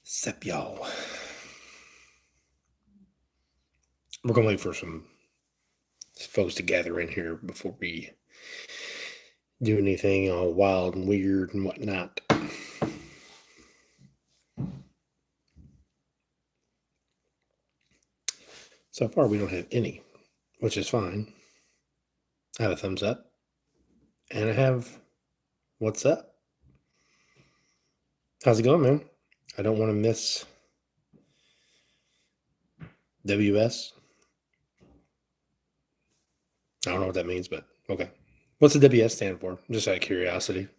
Sup, y'all. We're gonna wait for some folks to gather in here before we do anything all wild and weird and whatnot. So far, we don't have any, which is fine. I have a thumbs up, and I have what's up. How's it going, man? I don't want to miss WS. I don't know what that means, but okay. What's the WS stand for? Just out of curiosity.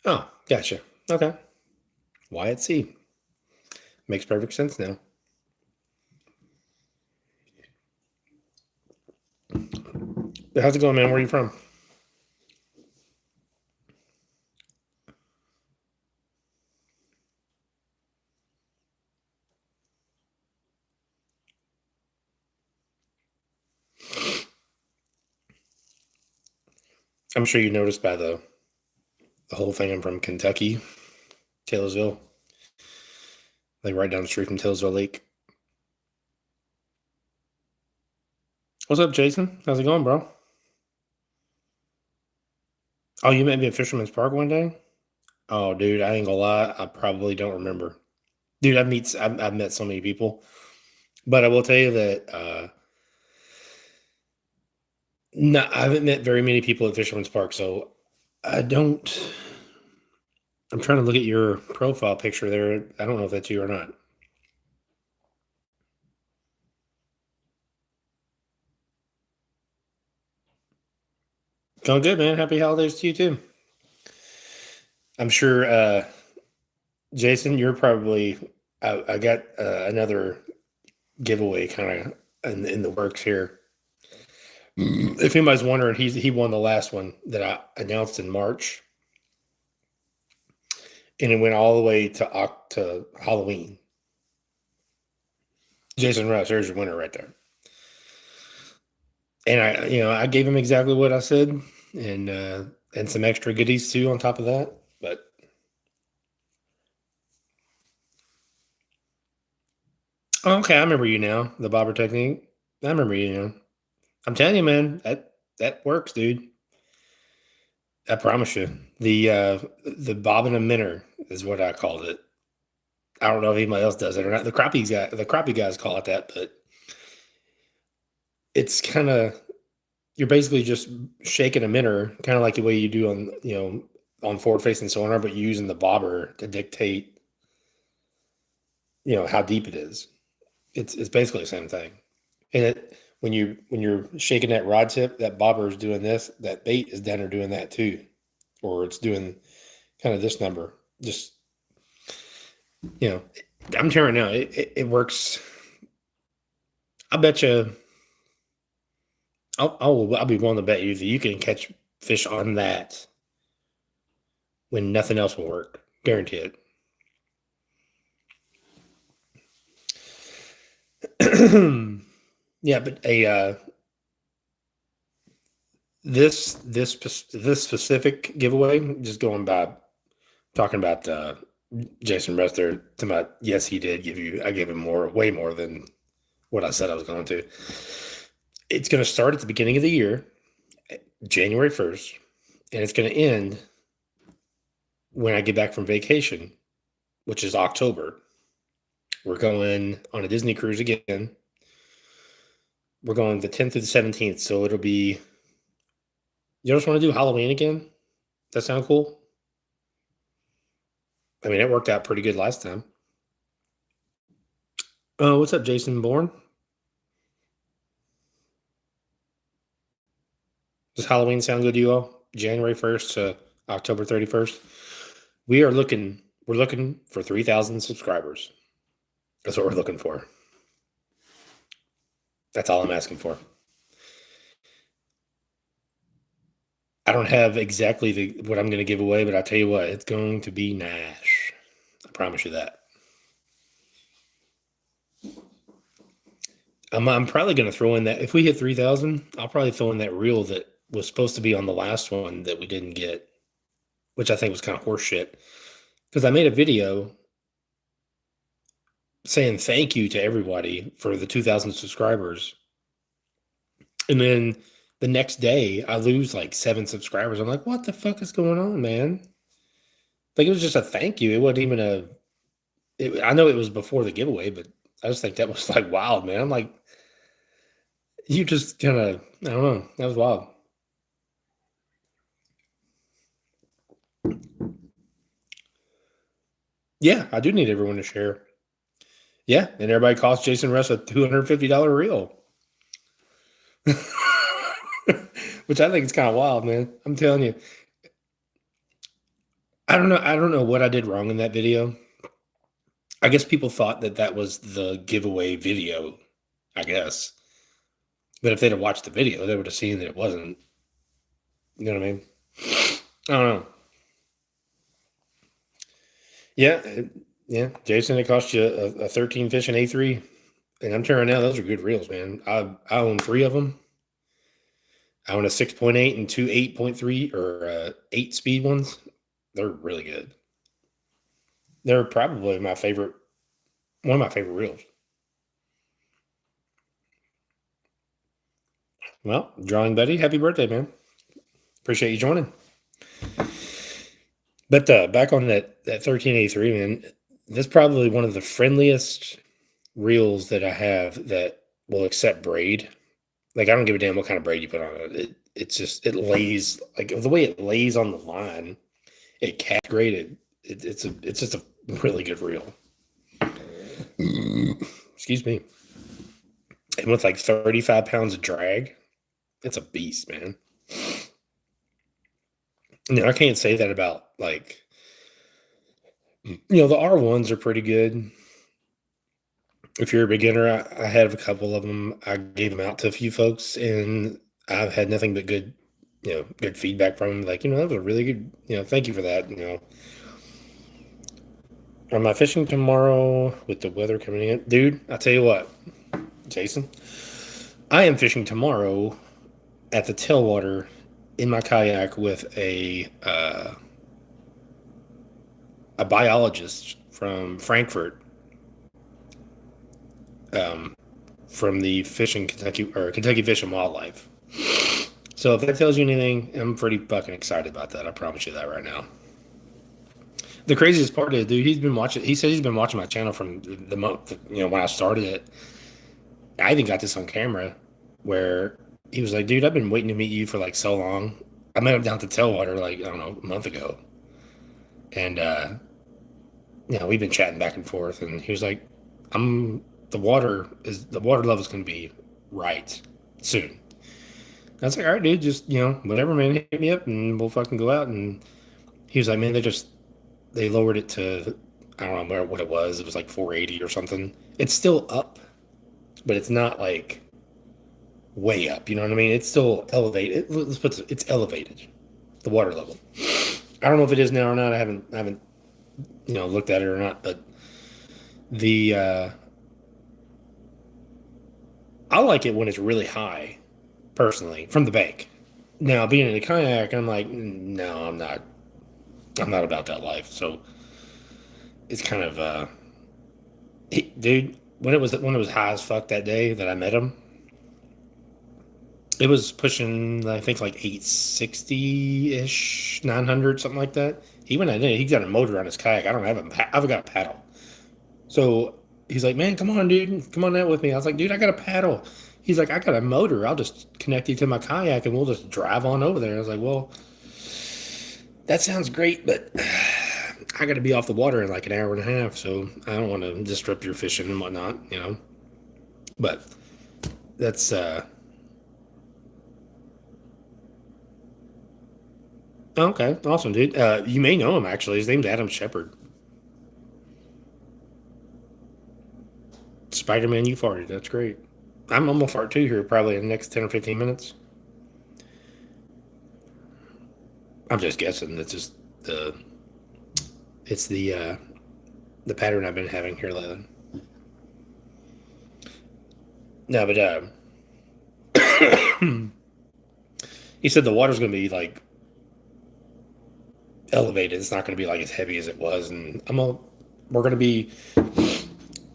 Oh, gotcha. Okay. Wyatt C. Makes perfect sense now. How's it going, man? Where are you from? I'm sure you noticed by the whole thing I'm from Kentucky, Taylorsville, like right down the street from Taylorsville Lake. What's up, Jason? How's it going, bro? Oh, you met me at Fisherman's Park one day? Oh, dude, I ain't gonna lie, I probably don't remember. Dude, I've met so many people, but I will tell you that no, I haven't met very many people at Fisherman's Park, so I don't. I'm trying to look at your profile picture there. I don't know if that's you or not. Going good, man. Happy holidays to you too. I'm sure, Jason, you're probably. I got another giveaway kind of in the works here. If anybody's wondering, he won the last one that I announced in March, and it went all the way to Halloween. Jason Russ, there's your winner right there. And I gave him exactly what I said, and some extra goodies too on top of that. But okay, I remember you now. The bobber technique. I remember you now. I'm telling you, man, that works, dude. I promise you. The bob and a minner is what I called it. I don't know if anybody else does it or not. The crappie guys call it that, but it's kind of you're basically just shaking a minnow, kind of like the way you do on forward facing sonar, but using the bobber to dictate how deep it is. It's basically the same thing. And when you're shaking that rod tip, that bobber is doing this, that bait is down there doing that too, or it's doing kind of this number. Just you know, I'm telling you now, it works. I bet you. I'll be willing to bet you that you can catch fish on that when nothing else will work. Guarantee it. Yeah, but this specific giveaway, just going by talking about Jason Ruster, to my yes, he did give you. I gave him way more than what I said I was going to. It's going to start at the beginning of the year, January 1st, and it's going to end when I get back from vacation, which is October. We're going on a Disney cruise again. We're going the 10th through the 17th, so it'll be. You just want to do Halloween again? That sound cool? I mean, it worked out pretty good last time. What's up, Jason Bourne? Does Halloween sound good to you all? January 1st to October 31st. We are looking We're looking for 3,000 subscribers. That's what we're looking for. That's all I'm asking for. I don't have exactly what I'm going to give away, but I'll tell you what, it's going to be Nash. I promise you that. I'm probably going to throw in that. If we hit 3,000, I'll probably throw in that reel that was supposed to be on the last one that we didn't get, which I think was kind of horseshit. Because I made a video saying thank you to everybody for the 2,000 subscribers. And then the next day, I lose like 7 subscribers. I'm like, what the fuck is going on, man? Like, it was just a thank you. It wasn't even I know it was before the giveaway, but I just think that was like wild, man. I'm like, you just kind of, I don't know. That was wild. Yeah, I do need everyone to share. Yeah, and everybody cost Jason Russ a $250 reel. Which I think is kind of wild, man. I'm telling you. I don't know what I did wrong in that video. I guess people thought that was the giveaway video, I guess. But if they'd have watched the video, they would have seen that it wasn't. You know what I mean? I don't know. Yeah, yeah. Jason, it cost you a 13 fish and A3. And I'm telling you now, those are good reels, man. I own 3 of them. I own a 6.8 and 2 8.3 or 8 speed ones. They're really good. They're probably one of my favorite reels. Well, Drawing Buddy, happy birthday, man. Appreciate you joining. But back on that 1383, man, that's probably one of the friendliest reels that I have that will accept braid. Like, I don't give a damn what kind of braid you put on it. It lays, like, the way it lays on the line, it cast graded. It's just a really good reel. Excuse me. And with like 35 pounds of drag, it's a beast, man. You know, I can't say that about, like, the R1s are pretty good. If you're a beginner, I have a couple of them. I gave them out to a few folks, and I've had nothing but good feedback from them. Like, that was a really good, thank you for that. Am I fishing tomorrow with the weather coming in? Dude, I'll tell you what, Jason, I am fishing tomorrow at the tailwater in my kayak with a biologist from Frankfurt, from the Kentucky Fish and Wildlife. So if that tells you anything, I'm pretty fucking excited about that. I promise you that right now. The craziest part is, dude, he said he's been watching my channel from the month, when I started it. I even got this on camera where he was like, dude, I've been waiting to meet you for like so long. I met him down at the tailwater, like, I don't know, a month ago. And, we've been chatting back and forth, and he was like, the water level is going to be right soon. I was like, all right, dude, just, whatever, man, hit me up and we'll fucking go out. And he was like, man, they lowered it to, I don't know what it was. It was like 480 or something. It's still up, but it's not like way up. You know what I mean? It's still elevated. It's elevated, the water level. I don't know if it is now or not. I haven't looked at it or not, but I like it when it's really high, personally, from the bank. Now, being in a kayak, I'm like, no, I'm not about that life. So it's kind of, dude, when it was high as fuck that day that I met him, it was pushing, I think, like 860-ish, 900, something like that. He went in, he got a motor on his kayak. I don't have I've got a paddle. So he's like, man, come on, dude. Come on out with me. I was like, dude, I got a paddle. He's like, I got a motor. I'll just connect you to my kayak and we'll just drive on over there. I was like, well, that sounds great, but I got to be off the water in like an hour and a half. So I don't want to disrupt your fishing and whatnot, But that's, okay, awesome, dude. You may know him, actually. His name's Adam Shepard. Spider-Man, you farted. That's great. I'm gonna fart too here, probably in the next 10 or 15 minutes. I'm just guessing. That's just the it's the pattern I've been having here lately. No, but he said the water's gonna be like elevated. It's not gonna be like as heavy as it was, and we're gonna be.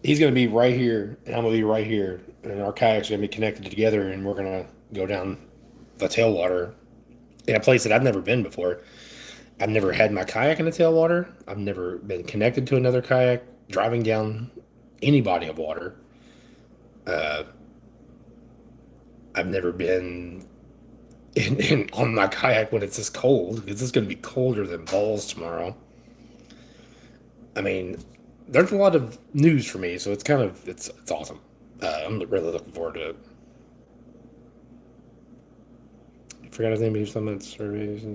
He's gonna be right here, and I'm gonna be right here, and our kayaks are gonna be connected together, and we're gonna go down the tailwater in a place that I've never been before. I've never had my kayak in the tailwater. I've never been connected to another kayak driving down any body of water. Uh, I've never been on my kayak when it's this cold because it's going to be colder than balls tomorrow. I mean, there's a lot of news for me, so it's awesome. I'm really looking forward to it. I forgot his name. He was talking about surveys.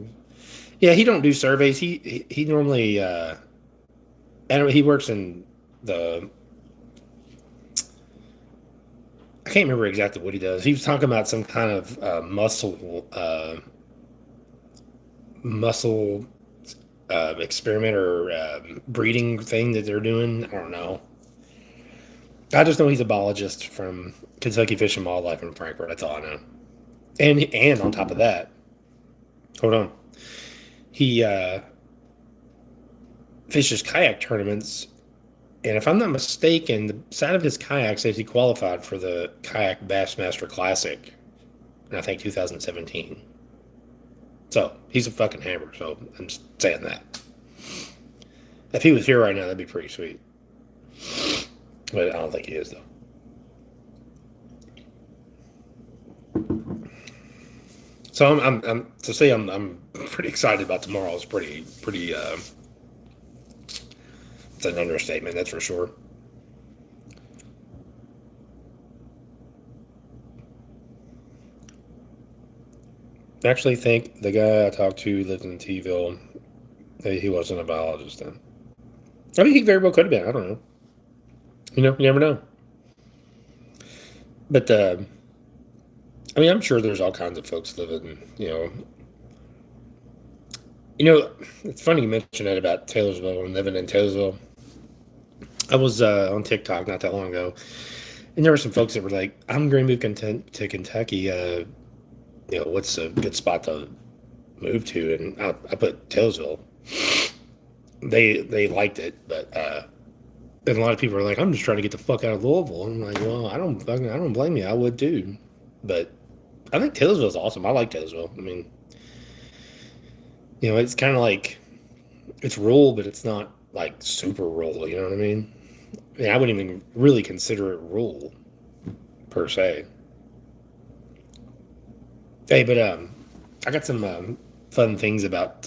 Yeah, he don't do surveys. He normally and he works in the. I can't remember exactly what he does. He was talking about some kind of muscle experiment or breeding thing that they're doing. I don't know. I just know he's a biologist from Kentucky Fish and Wildlife in Frankfurt. That's all I know. And on top of that, hold on, he fishes kayak tournaments. And if I'm not mistaken, the side of his kayak says he qualified for the Kayak Bassmaster Classic in, I think, 2017. So he's a fucking hammer. So I'm just saying that. If he was here right now, that'd be pretty sweet. But I don't think he is, though. So I'm to say I'm pretty excited about tomorrow. It's pretty. It's an understatement, that's for sure. I actually think the guy I talked to lived in T-ville. He wasn't a biologist then. I mean, he very well could have been. I don't know. You never know. But I mean, I'm sure there's all kinds of folks living. It's funny you mentioned that about Taylorsville and living in Taylorsville. I was on TikTok not that long ago, and there were some folks that were like, "I'm going to move to Kentucky. What's a good spot to move to?" And I put Taylorsville. They liked it, but and a lot of people are like, "I'm just trying to get the fuck out of Louisville." And I'm like, "Well, I don't blame you. I would too." But I think Taylorsville's awesome. I like Taylorsville. I mean, it's kind of like it's rural, but it's not like super rural. You know what I mean? I wouldn't even really consider it rural per se. Hey, but I got some fun things about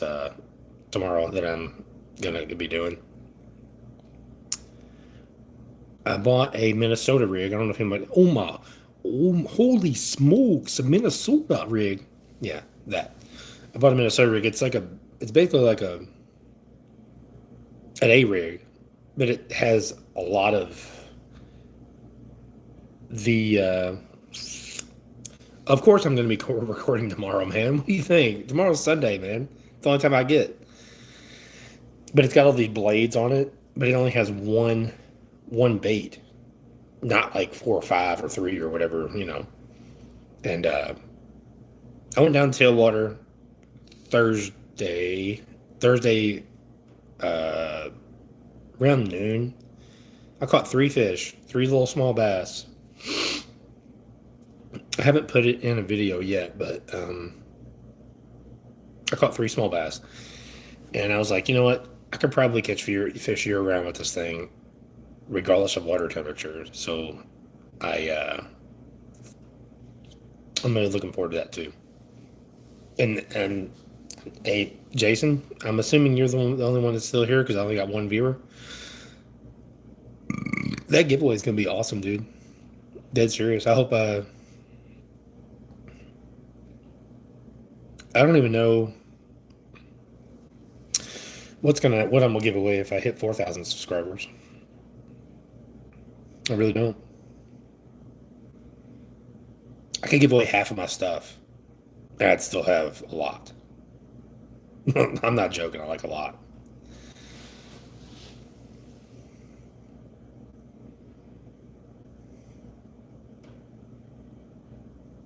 tomorrow that I'm gonna be doing. I bought a Minnesota rig. I don't know if anybody. Holy smokes, a Minnesota rig. Yeah, that. I bought a Minnesota rig. It's basically like an A rig, but it has a lot of the. Of course, I'm going to be recording tomorrow, man. What do you think? Tomorrow's Sunday, man. It's the only time I get. But it's got all these blades on it, but it only has one bait, not like 4 or 5 or 3 or whatever, And I went down to Tailwater Thursday, around noon. I caught 3 fish, 3 little small bass. I haven't put it in a video yet, but I caught 3 small bass. And I was like, you know what? I could probably catch fish year round with this thing, regardless of water temperature. So I'm really looking forward to that too. And hey, Jason, I'm assuming you're the only one that's still here because I only got 1 viewer. That giveaway is gonna be awesome, dude. Dead serious. I hope. I don't even know what I'm gonna give away if I hit 4,000 subscribers. I really don't. I could give away half of my stuff, and I'd still have a lot. I'm not joking. I like a lot.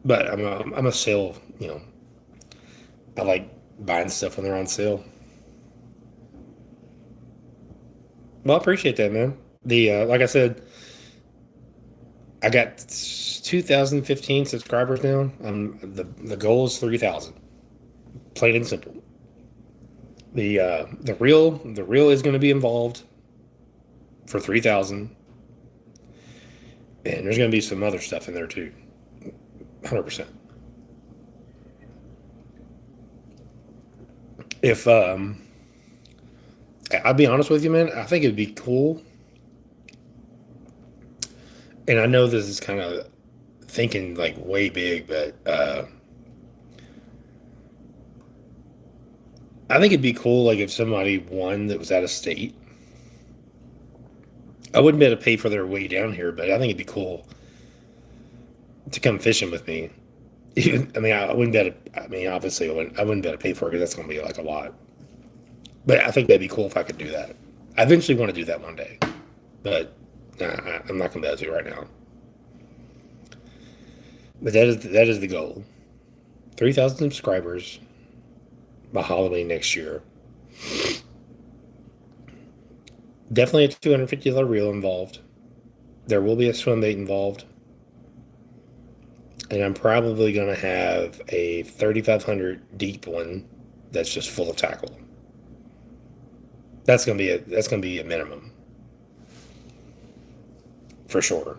But I'm a sale. I like buying stuff when they're on sale. Well, I appreciate that, man. The like I said, I got 2015 subscribers now. The goal is 3,000. Plain and simple. The real is going to be involved for 3,000, and there's going to be some other stuff in there too. 100%. If I'll be honest with you, man, I think it'd be cool. And I know this is kind of thinking like way big, but I think it'd be cool like if somebody won that was out of state. I wouldn't be able to pay for their way down here, but I think it'd be cool to come fishing with me. I mean, I wouldn't be able to, I mean, obviously I wouldn't be able to pay for it because that's going to be like a lot. But I think that'd be cool if I could do that. I eventually want to do that one day, but I'm not going to be able to right now. But that is the goal. 3,000 subscribers by Halloween next year. Definitely a $250 reel involved. There will be a swim bait involved. And I'm probably going to have a 3,500 deep one that's just full of tackle. That's gonna be a minimum for sure.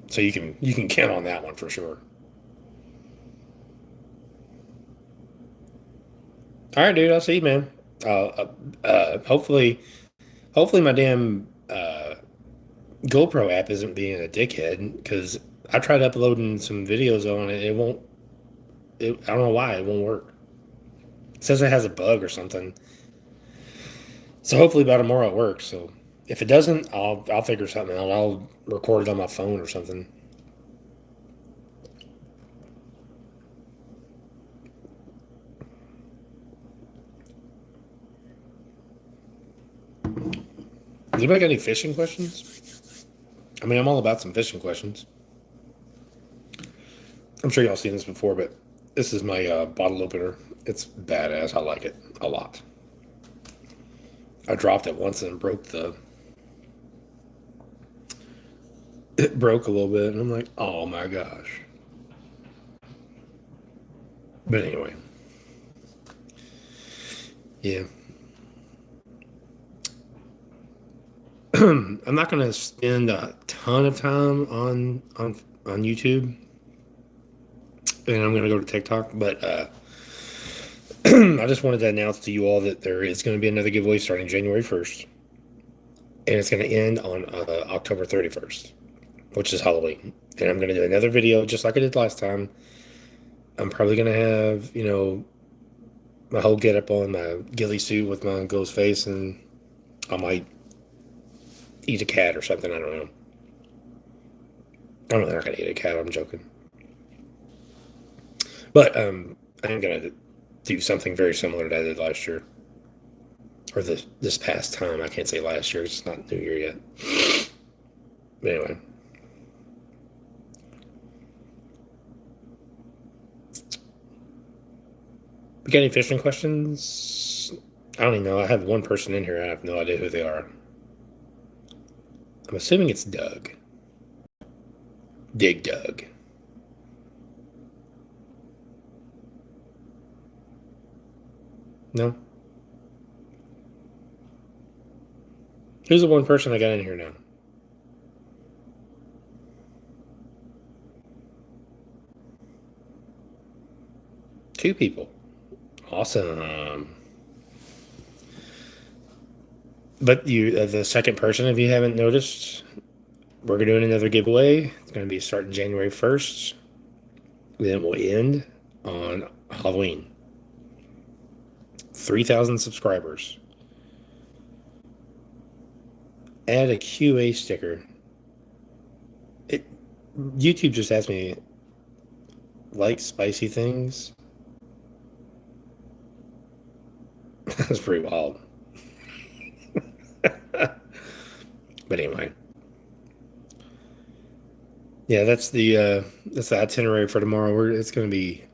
So you can count on that one for sure. All right, dude. I'll see you, man. Hopefully my damn GoPro app isn't being a dickhead because I tried uploading some videos on it. It won't. I don't know why it won't work. It says it has a bug or something. So hopefully by tomorrow it works. So if it doesn't, I'll figure something out. I'll record it on my phone or something. Does anybody got any fishing questions? I mean, I'm all about some fishing questions. I'm sure y'all seen this before, but this is my bottle opener. It's badass. I like it a lot. I dropped it once and broke the. It broke a little bit, and I'm like, oh my gosh. But anyway, yeah. I'm not going to spend a ton of time on YouTube, and I'm going to go to TikTok. But I just wanted to announce to you all that there is going to be another giveaway starting January 1st, and it's going to end on October 31st, which is Halloween. And I'm going to do another video just like I did last time. I'm probably going to have my whole get up on, my ghillie suit with my ghost face, and I might eat a cat or something. I don't know. I'm not gonna eat a cat. I'm joking. But I'm gonna do something very similar that I did last year, or this past time. I can't say last year. It's not New Year yet. But anyway, we got any fishing questions? I don't even know. I have one person in here. I have no idea who they are. I'm assuming it's Doug. Dig Doug. No? Who's the one person I got in here now? Two people. Awesome. But the second person, if you haven't noticed, we're doing another giveaway. It's going to be starting January 1st. Then we'll end on Halloween. 3,000 subscribers. Add a QA sticker. YouTube just asked me, like spicy things. That's pretty wild. But anyway, yeah, that's the itinerary for tomorrow. It's gonna be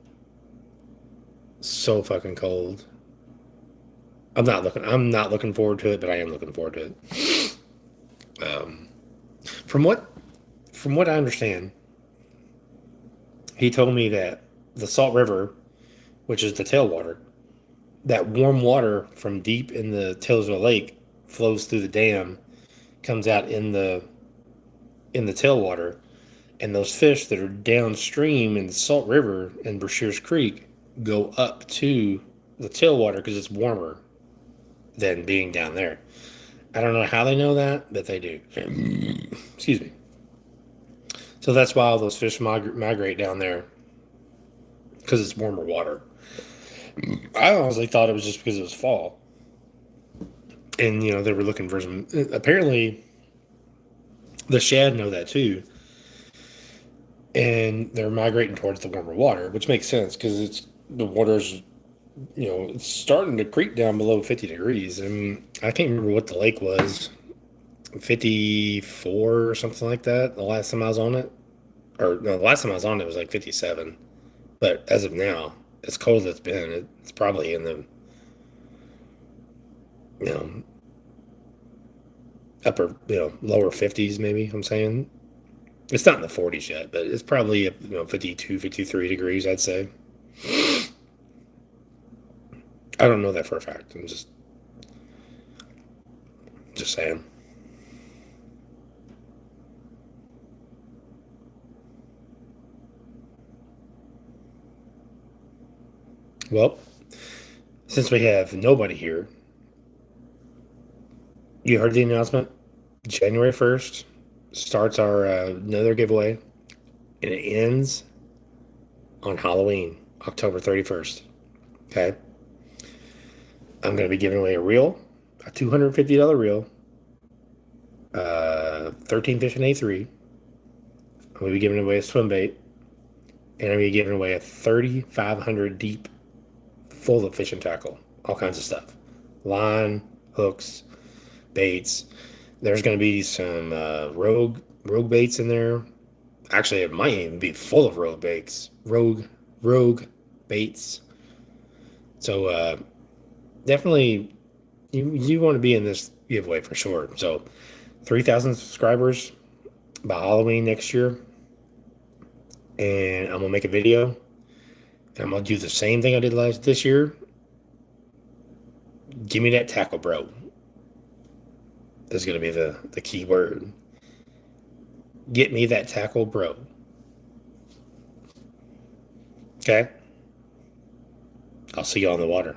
so fucking cold. I'm not looking forward to it, but I am looking forward to it. Um, from what from what I understand, he told me that the Salt River, which is the tailwater, that warm water from deep in the Taylorsville Lake flows through the dam, comes out in the tailwater, and those fish that are downstream in the Salt River and Brashears Creek go up to the tailwater because it's warmer than being down there. I don't know how they know that, but they do. Excuse me. So that's why all those fish migrate down there because it's warmer water. I honestly thought it was just because it was fall, and they were looking for some. Apparently, the shad know that too, and they're migrating towards the warmer water, which makes sense because the water's it's starting to creep down below 50 degrees. And I can't remember what the lake was, 54 or something like that. The last time I was on it, or no, the last time I was on it was like 57. But as of now, as cold as it's been, it's probably in the you know upper lower 50s maybe. I'm saying it's not in the 40s yet, but it's probably 52, 53 degrees. I'd say. I don't know that for a fact. I'm just saying. Well, since we have nobody here, you heard the announcement. January 1st starts our another giveaway, and it ends on Halloween, October 31st. Okay. I'm going to be giving away a reel, a $250 reel, 13 fish and A3. I'm going to be giving away a swim bait, and I'm going to be giving away a 3,500 deep full of fishing tackle, all kinds of stuff. Line, hooks, baits. There's going to be some rogue baits in there. Actually, it might even be full of rogue baits. Rogue baits. So definitely, you want to be in this giveaway for sure. So 3,000 subscribers by Halloween next year, and I'm gonna make a video. And I'm gonna do the same thing I did this year. Give me that tackle, bro. Is gonna be the key word. Get me that tackle, bro. Okay? I'll see you on the water.